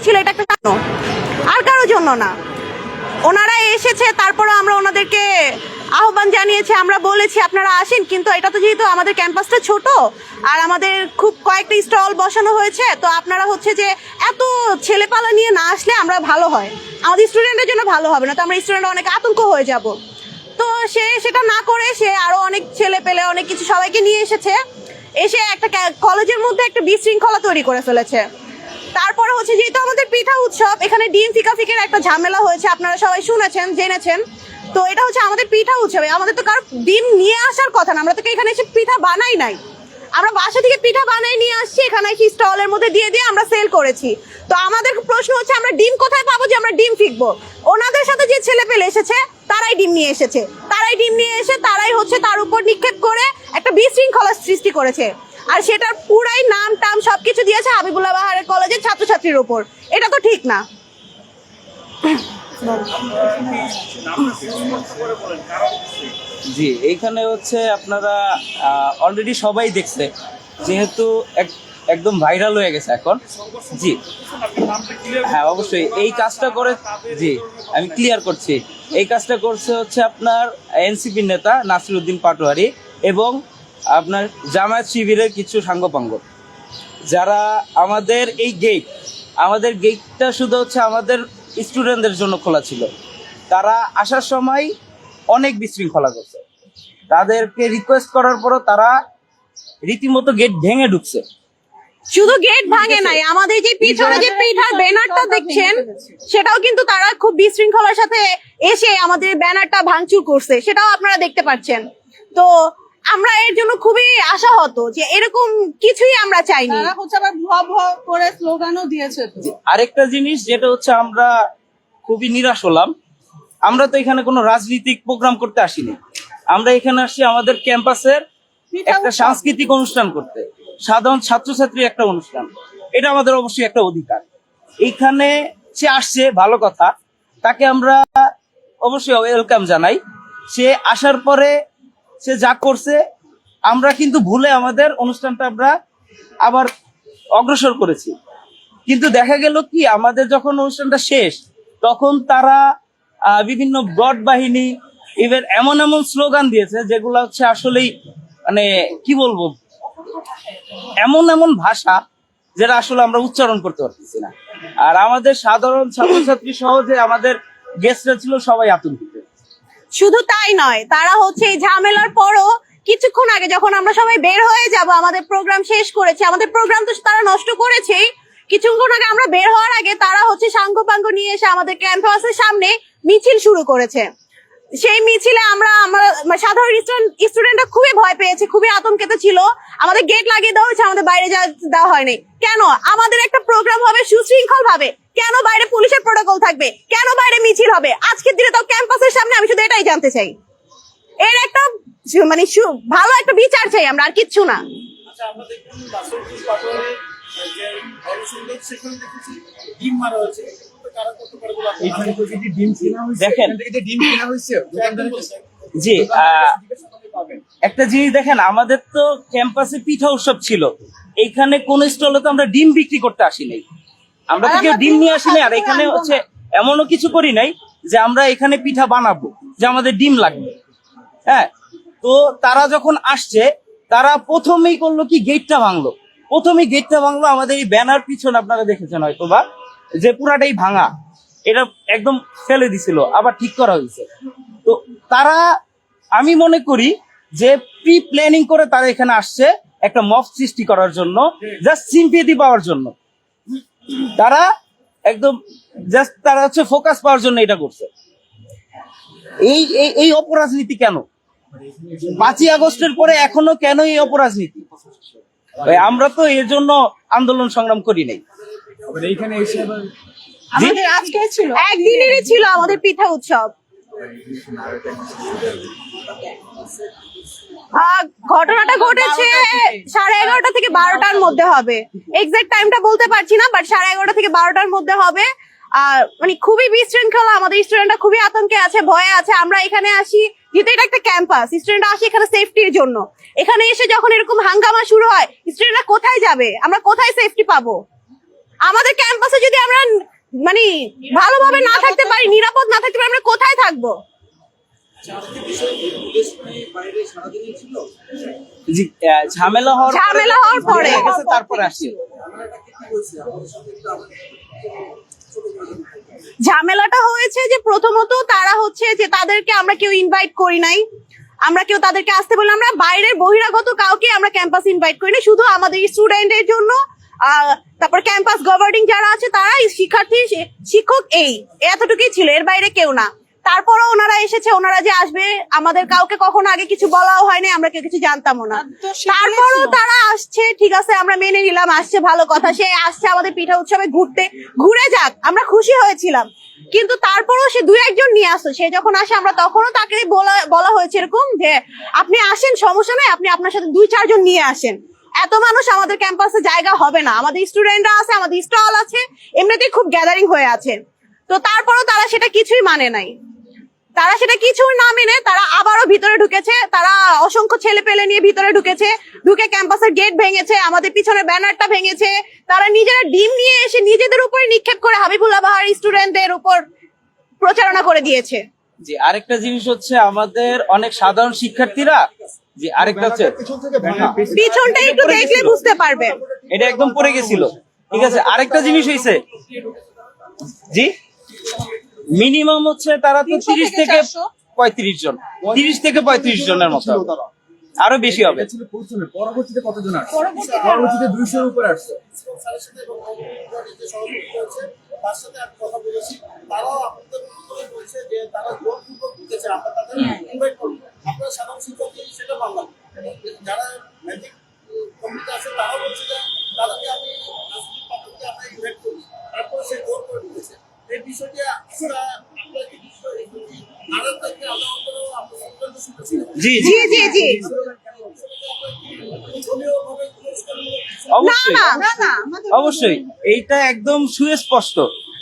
ছিল, এটা একটা কারণ, আর কারোর জন্য না। ওনারা এসেছে, তারপরে আমরা ওনাদেরকে আহ্বান জানিয়েছি, আমরা বলেছি আপনারা আসেন, কিন্তু এটা তো যেহেতু আমাদের ক্যাম্পাসটা ছোট আর আমাদের খুব কয়েকটা স্টল বসানো হয়েছে, তো আপনারা হচ্ছে যে এত ছেলেপালা নিয়ে না আসলে আমরা ভালো হয়, আমাদের স্টুডেন্টের জন্য ভালো হবে না, তো আমরা স্টুডেন্ট অনেক আতঙ্ক হয়ে যাব। তো সে সেটা না করে সে আরো অনেক ছেলে পেলে অনেক কিছু সবাইকে নিয়ে এসেছে, এসে একটা কলেজের মধ্যে একটা বিশৃঙ্খলা তৈরি করে ফেলেছে। তারপরে হচ্ছে যেহেতু আমাদের পিঠা উৎসব, এখানে ডিম ফিকাফিকের একটা ঝামেলা হয়েছে, আপনারা সবাই শুনেছেন জেনেছেন। তো এটা হচ্ছে আমাদের পিঠা উৎসবে, আমাদের তো কারো ডিম নিয়ে আসার কথা না, আমরা তো এখানে এসে পিঠা বানাই নাই, আমরা বাসা থেকে পিঠা বানাই নিয়ে আসছি, এখানে এসে স্টলের মধ্যে দিয়ে দিয়ে আমরা সেল করেছি। তো আমাদের প্রশ্ন হচ্ছে আমরা ডিম কোথায় পাবো যে আমরা ডিম ফিকবো? ওনাদের সাথে যে ছেলে পেলে এসেছে তারাই ডিম নিয়ে এসেছে, তারাই ডিম নিয়ে এসে তারাই হচ্ছে তার উপর নিক্ষেপ করে একটা বিশৃঙ্খলা সৃষ্টি করেছে, আর সেটার পুরাই নাম টাম সবকিছু দিয়েছে হাবিবুল্লাহ বাহারের কলেজের ছাত্রছাত্রীর উপর। এটা তো ঠিক না। জি, এইখানে হচ্ছে আপনারা অলরেডি সবাই দেখছে, যেহেতু একদম ভাইরাল হয়ে গেছে এখন। জি হ্যাঁ, অবশ্যই এই কাজটা করে, জি আমি ক্লিয়ার করছি, এই কাজটা করছে হচ্ছে আপনার এনসিপি নেতা নাসিরউদ্দিন পাটোয়ারি এবং আপনার জামায়াত শিবিরের কিছু সাঙ্গপাঙ্গ, যারা আমাদের আমাদের গেটটা শুধু হচ্ছে আমাদের স্টুডেন্টদের জন্য খোলা ছিল, তারা আসার সময় অনেক বিশৃঙ্খলা করছে, তাদেরকে রিকোয়েস্ট করার পরও তারা রীতিমতো গেট ভেঙে ঢুকছে। শুধু গেট ভাঙে নাই, আমাদের যে পিছনে যে পিঠার ব্যানারটা দেখছেন সেটাও কিন্তু তারা খুব বিশৃঙ্খলার সাথে এসে আমাদের ব্যানারটা ভাঙচুর করছে, সেটাও আপনারা দেখতে পাচ্ছেন। তো আমরা এর জন্য খুবই আশাহত যে এরকম কিছুই আমরা চাইনি। তারা হচ্ছে আবার ভুয়া ভুয়া করে স্লোগানও দিয়েছে। আরেকটা জিনিস যেটা হচ্ছে আমরা খুবই নিরাশ হলাম, আমরা তো এখানে কোনো রাজনৈতিক প্রোগ্রাম করতে আসিনি, আমরা এখানে আসছি আমাদের ক্যাম্পাসের একটা সাংস্কৃতিক অনুষ্ঠান করতে, সাধারণ ছাত্রছাত্রীর একটা অনুষ্ঠান, এটা আমাদের অবশ্যই একটা অধিকার। এইখানে সে আসছে ভালো কথা, তাকে আমরা অবশ্যই ওয়েলকাম জানাই। সে আসার পরে সে যা করছে, আমরা কিন্তু ভুলে আমাদের অনুষ্ঠানটা আমরা আবার অগ্রসর করেছি, কিন্তু দেখা গেল কি আমাদের যখন অনুষ্ঠানটা শেষ তখন তারা বিভিন্ন ব্রড বাহিনী ইভেন এমন এমন স্লোগান দিয়েছে যেগুলো হচ্ছে আসলেই মানে কি বলবো, এমন এমন ভাষা যেটা আসলে আমরা উচ্চারণ করতে পারতেছি না। আর আমাদের সাধারণ ছাত্রছাত্রী সহ যে আমাদের গেস্টরা ছিল সবাই আতঙ্কিত। শুধু তাই নয়, তারা হচ্ছে এই ঝামেলার পরও কিছুক্ষণ আগে যখন আমরা সবাই বের হয়ে যাব, আমাদের প্রোগ্রাম শেষ করেছে, আমাদের প্রোগ্রাম তো তারা নষ্ট করেছেই, কিছুক্ষণ আগে আমরা বের হওয়ার আগে তারা হচ্ছে সাঙ্গপাঙ্গ নিয়ে এসে আমাদের ক্যাম্পাসের সামনে মিছিল শুরু করেছে। সেই মিছিলে আমরা সাধারণ স্টুডেন্টরা খুবই ভয় পেয়েছে, খুবই আতঙ্কিত ছিল, আমাদের গেট লাগিয়ে দেওয়া হয়েছে, আমাদের বাইরে দেওয়া হয়নি। কেন? আমাদের একটা প্রোগ্রাম হবে সুশৃঙ্খল ভাবে, কেন বাইরে পুলিশের প্রোটোকল থাকবে, কেন বাইরে মিছিল হবে আজকের দিনে তাও ক্যাম্পাসের সামনে? আমি শুধু এটাই জানতে চাই, এর একটা মানে ভালো একটা বিচার চাই আমরা, আর কিচ্ছু না। দেখেন জি, একটা জিনিস দেখেন, আমাদের তো ক্যাম্পাসে পিঠা উৎসব ছিল, এইখানে কোন স্টলে তো আমরা ডিম বিক্রি করতে আসি নাই, আমরা তো কেউ ডিম নিয়ে আসি নাই, আর এখানে হচ্ছে এমনও কিছু করি নাই যে আমরা এখানে পিঠা বানাবো যে আমাদের ডিম লাগবে। হ্যাঁ, তো তারা যখন আসছে তারা প্রথমেই করলো কি, গেটটা ভাঙলো, আমাদের এই ব্যানার পিছনে আপনারা দেখেছেন হয়তো বা, যে পুরাটাই ভাঙা, এটা একদম ফেলে দিছিল, আবার ঠিক করা হয়েছে। তো তারা, আমি মনে করি যে প্রি প্ল্যানিং করে তারা এখানে আসছে একটা মব সৃষ্টি করার জন্য, জাস্ট সিম্পেথি পাওয়ার জন্য, তারা একদম জাস্ট তারা হচ্ছে ফোকাস পাওয়ার জন্য এটা করছে। এই অপরাজনীতি কেন 5ই আগস্টের পরে এখনো কেন এই অপরাজনীতি? আমরা তো এর জন্য আন্দোলন সংগ্রাম করি নাই। আমাদের আজকে ছিল একদিনেরই ছিল আমাদের পিঠা উৎসব। ঘটনাটা ঘটেছে 11:30 থেকে 12টার মধ্যে হবে, এক্সাক্ট টাইমটা বলতে পারছি না, বাট 11:30 থেকে 12টার মধ্যে হবে। মানে খুবই বিশৃঙ্খলা, আমাদের স্টুডেন্টরা খুবই আতঙ্কে আছে, ভয়ে আছে। আমরা এখানে আসি যেহেতু এটা একটা ক্যাম্পাস, স্টুডেন্টরা আসে এখানে সেফটির জন্য, এখানে এসে যখন এরকম হাঙ্গামা শুরু হয় স্টুডেন্টরা কোথায় যাবে, আমরা কোথায় সেফটি পাবো? আমাদের ক্যাম্পাসে যদি আমরা মানে ভালোভাবে না থাকতে পারি, নিরাপদ না থাকতে পারি, আমরা কোথায় থাকবো? জি, ঝামেলা হওয়ার পরে তারপরে আসছে। ঝামেলাটা হয়েছে যে প্রথমত তারা হচ্ছে যে তাদেরকে আমরা কেউ ইনভাইট করি নাই, আমরা কেউ তাদেরকে আসতে বলি, আমরা বাইরের বহিরাগত কাউকে আমরা ক্যাম্পাস ইনভাইট করি না, শুধু আমাদের স্টুডেন্টের জন্য। তারপর ক্যাম্পাস গভর্নিং যারা আছে তারা শিক্ষার্থী শিক্ষক এতটুকুই ছিল, এর বাইরে কেউ না। তারপরও ওনারা এসেছে, ওনারা যে আসবে আমাদের কাউকে কখনো আগে কিছু বলাও হয়নি, আমরা কেউ কিছু জানতামও না। তারপরও তারা আসছে, ঠিক আছে আমরা মেনে নিলাম, আসছে ভালো কথা, সে আসছে আমাদের পিঠা উৎসবে ঘুরে যাক, আমরা খুশি হয়েছিলাম। কিন্তু তারপরও সে 2-1 জন নিয়ে আসতো, সে যখন আসে আমরা তখনও তাকে বলা হয়েছে এরকম যে আপনি আসেন, সমস্যা নেই, আপনি আপনার সাথে 2-4 জন নিয়ে আসেন, এত মানুষ আমাদের ক্যাম্পাসে জায়গা হবে না, আমাদের স্টুডেন্টরা আছে, আমাদের স্টল আছে, এমনিতেই খুব গ্যাদারিং হয়ে আছে। তো তারপরও তারা সেটা কিছুই মানে নাই, তারা সেটা কিছুই না মেনে তারা আবারও ভিতরে ঢুকেছে, তারা অসংখ্য ছেলে পেলে নিয়ে ভিতরে ঢুকে ক্যাম্পাসের গেট ভেঙেছে, আমাদের পিছনে ব্যানারটা ভেঙেছে, তারা নিজেরা ডিম নিয়ে এসে নিজেদের উপরে নিক্ষেপ করে হাবিবুল্লাহ বাহার স্টুডেন্টদের উপর প্রচারণা করে দিয়েছে। জি, আরেকটা জিনিস হচ্ছে আমাদের অনেক সাধারণ শিক্ষার্থীরা, জি আরেকটা হচ্ছে পিছনটা একটু দেখলে বুঝতে পারবে, এটা একদম পড়ে গেছিল। ঠিক আছে, আরেকটা জিনিস হয়েছে, জি মিনিমাম হচ্ছে তারা তো 30 থেকে 35 জন, 30 থেকে 35 জনের মতো, আরো বেশি হবে। পরবর্তীতে কতজন আসছে? পরবর্তীতে 200 এর উপরে আসছে। তার সাথে আমি কথা বলেছি, তারাও আপনাদের মতো বলছে যে তারা জোরপূর্বক ঢুকেছে, আমরা তাদের ইনভাইট করব, আপনারা সাধারণ শিক্ষক সেটা মানলাম। যারা ম্যাজিক কমিটি আছে তারাও বলছে যে তাদেরকে আমি রাজনৈতিক পাত্রকে আমরা ইনভাইট করি, তারপর সে জোর করে ঢুকেছে। এই বিষয়টি আমরা আপনার কি বিষয় আরো থেকে আমরা শুনেছি। জি জি জি জি অবশ্যই এইটা একদম সুস্পষ্ট,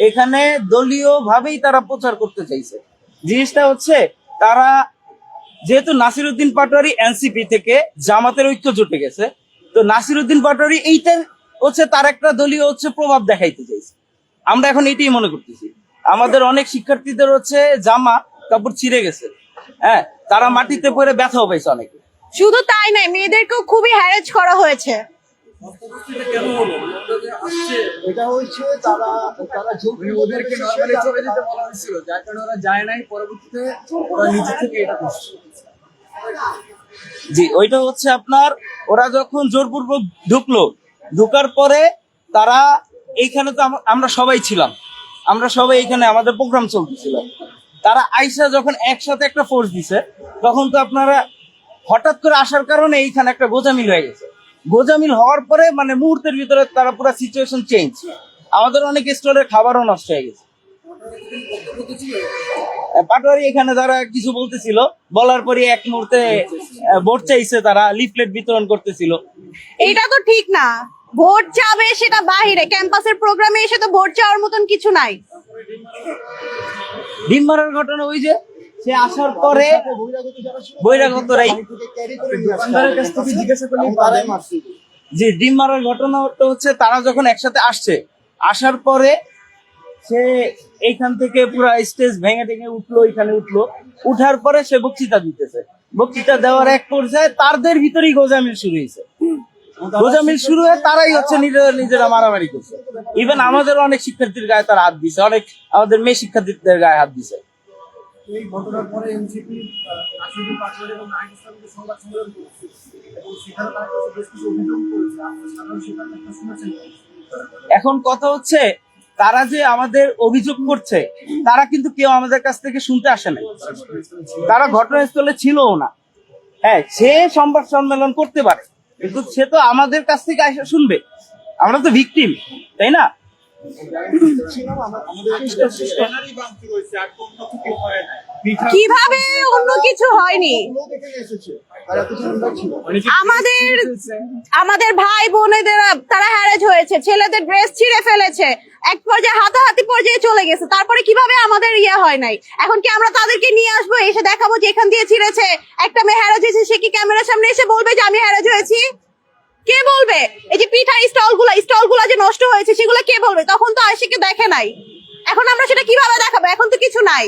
এখানে দলীয় ভাবেই তারা প্রচার করতে চাইছে। জিনিসটা হচ্ছে তারা যেহেতু নাসিরউদ্দিন পাটোয়ারি এনসিপি থেকে জামাতের ঐক্য জুটে গেছে, তো নাসিরউদ্দিন পাটোয়ারি এইটা হচ্ছে তার একটা দলীয় হচ্ছে প্রভাব দেখাইতে চাইছে। আমরা এখন এটাই মনে করতেছি, আমাদের অনেক শিক্ষার্থীদের হচ্ছে জামা কাপড় ছিঁড়ে গেছে, হ্যাঁ তারা মাটিতে পড়ে ব্যথাও পাইছে অনেকে। শুধু তাই নয়, মেয়েদেরকেও খুবই হ্যারেজ করা হয়েছে। এটা হচ্ছে তারা ওদেরকে নরমালি চলে যেতে বলা হয়েছিল, যার কারণে ওরা যায় নাই, পরবর্তীতে ওরা নিজে থেকে এটা করছে। জি, ওইটা হচ্ছে আপনার ওরা যখন জোরপূর্বক ঢুকার পরে তারা এইখানে তো আমরা সবাই ছিলাম, আমরা সবাই এখানে আমাদের প্রোগ্রাম চলতেছিল, তারা আইসা যখন একসাথে একটা ফোর্স দিছে, তখন তো আপনারা হঠাৎ করে আসার কারণে এইখানে একটা গোজামিল হয়ে গেছে। গোজামিল হওয়ার পরে মানে মুহূর্তের ভিতরে তারা পুরো সিচুয়েশন চেঞ্জ, আমাদের অনেক স্টলের খাবারও নষ্ট হয়ে গেছে। পাটোয়ারি এখানে যারা কিছু বলতেছিল, বলার পরে এক মুহূর্তে ভোট চাইছে, তারা লিফলেট বিতরণ করতেছিল। এটা তো ঠিক না, ভোট চাবে সেটা বাহিরে, ক্যাম্পাসের প্রোগ্রামে এসে তো ভোট চাওয়ার মতন কিছু নাই। ডিম মারার ঘটনা ওই যে সে আসার পরে বহিরাগতরাই জিজ্ঞাসা করলে তারাই মারছে। জি, ডিম মারার ঘটনাটা হচ্ছে তারা যখন একসাথে আসার পরে সে এইখান থেকে পুরো স্টেজ ভেঙে এখানে উঠার পরে সে বক্তৃতা দিতেছে, বক্তৃতা দেওয়ার এক পর্যায়ে তাদের ভিতরেই গোজামিল শুরু হয়েছে। গোজামিল শুরু হয়ে তারাই হচ্ছে নিজেরা মারামারি করছে। ইভেন আমাদের অনেক শিক্ষার্থীর গায়ে তারা হাত দিছে, অনেক আমাদের মেয়ে শিক্ষার্থীদের গায়ে হাত দিছে। এই ঘটনার পরে এনসিপি নাসিরউদ্দিন পাটোয়ারি এবং নাহিদ ইসলামকে সংবাদ সম্মেলন করেছে এবং সেখানে তারা বেশ কিছু অভিযোগ করেছে। আপনারা সাধারণ শিক্ষার্থীরা শুনেছেন। এখন কথা হচ্ছে তারা যে আমাদের অভিযোগ করছে, তারা কিন্তু কেউ আমাদের কাছ থেকে শুনতে আসে না, তারা ঘটনাস্থলে ছিলও না। হ্যাঁ, সে সংবাদ সম্মেলন করতে পারে, কিন্তু সে তো আমাদের কাছ থেকে এসে শুনবে, আমরা তো ভিকটিম, তাই না? কিভাবে অন্য কিছু হয়নি, আমাদের ভাই বোনেদের তারা হ্যারেজ হয়েছে, ছেলেদের ড্রেস ছিঁড়ে ফেলেছে, এক পর্যায়ে হাতাহাতি পর্যায়ে চলে গেছে, তারপরে কিভাবে আমাদের ইয়ে হয় নাই? এখন কি আমরা তাদেরকে নিয়ে আসবো, এসে দেখাবো যে এখান দিয়ে ছিঁড়েছে? একটা মেয়ে হ্যারেজ হয়েছে, সে কি ক্যামেরার সামনে এসে বলবে যে আমি হ্যারেজ হয়েছি? কে বলবে? এই যে পিঠার স্টল গুলা যে নষ্ট হয়েছে সেগুলো কে বলবে? তখন তো আশিকে দেখে নাই, এখন আমরা সেটা কিভাবে দেখাবো? এখন তো কিছু নাই।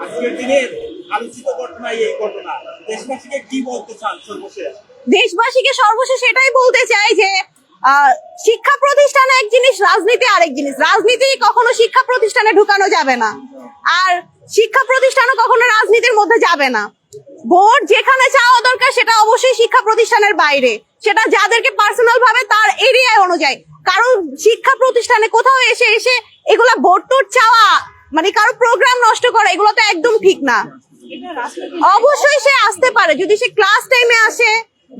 আজকের দিনের আলোচিত ঘটনা এই ঘটনা, দেশবাসীকে কি বলতে চান সর্বশেষ? দেশবাসীকে সর্বশেষ এটাই বলতে চাই যে শিক্ষা প্রতিষ্ঠানে এক জিনিস, রাজনীতি আরেক জিনিস। রাজনীতি কখনো শিক্ষা প্রতিষ্ঠানে ঢুকানো যাবে না, আর শিক্ষা প্রতিষ্ঠানও কখনো রাজনীতির মধ্যে যাবে না। ভোট যেখানে চাওয়া দরকার সেটা অবশ্যই শিক্ষা প্রতিষ্ঠানের বাইরে, সেটা যাদেরকে পার্সোনাল ভাবে তার এরিয়া অনুযায়ী। কারণ শিক্ষা প্রতিষ্ঠানে কোথাও এসে এসে এগুলা ভোট টোট চাওয়া মানে কারো প্রোগ্রাম নষ্ট করা, এগুলো তো একদম ঠিক না। অবশ্যই সে আসতে পারে যদি সে ক্লাস টাইমে আসে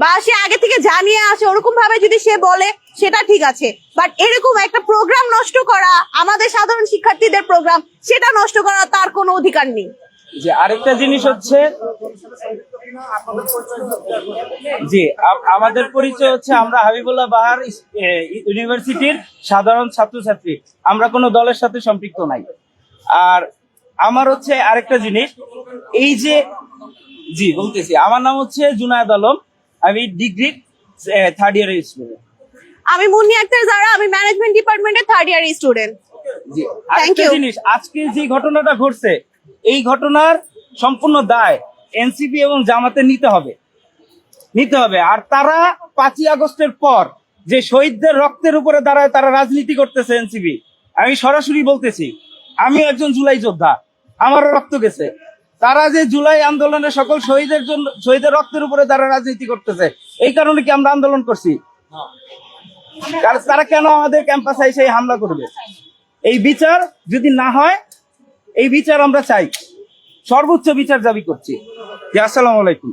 বা সে আগে থেকে জানিয়ে আসে, ওরকম ভাবে যদি সে বলে সেটা ঠিক আছে। বাট এরকম একটা প্রোগ্রাম নষ্ট করা, আমাদের সাধারণ শিক্ষার্থীদের প্রোগ্রাম, সেটা নষ্ট করা তার কোনো অধিকার নেই। যে আরেকটা জিনিস হচ্ছে, জি আমাদের পরিচয় হচ্ছে আমরা হাবিবুল্লাহ বাহার ইউনিভার্সিটির সাধারণ ছাত্রছাত্রী, আমরা কোনো দলের সাথে সম্পৃক্ত নাই। আর আমার হচ্ছে আরেকটা জিনিস, এই যে জি বলতেছি, আমার নাম হচ্ছে জুনায়েদ আলম, আমি ডিগ্রি 3rd ইয়ারের স্টুডেন্ট। আমি মুন্নি আক্তার জারা, আমি ম্যানেজমেন্ট ডিপার্টমেন্টের 3rd ইয়ার স্টুডেন্ট। জি আরেকটা you. জিনিস, আজকে যে ঘটনাটা ঘটছে, এই ঘটনার সম্পূর্ণ দায় এনসিপি এবং জামাতে নিতে হবে। আর তারা 5ই আগস্টের পর যে শহীদদের রক্তের উপরে দাঁড়ায় তারা রাজনীতি করতেছে এনসিপি, আমি সরাসরি বলতেছি, আমিও একজন জুলাই যোদ্ধা, আমারও রক্ত গেছে। তারা যে জুলাই আন্দোলনে সকল শহীদের রক্তের উপরে তারা রাজনীতি করতেছে, এই কারণে কি আমরা আন্দোলন করছি? কারণ তারা কেন আমাদের ক্যাম্পাসে এসে হামলা করবে? এই বিচার যদি না হয়, এই বিচার আমরা চাই, সর্বোচ্চ বিচার দাবি করছি। আসসালামু আলাইকুম।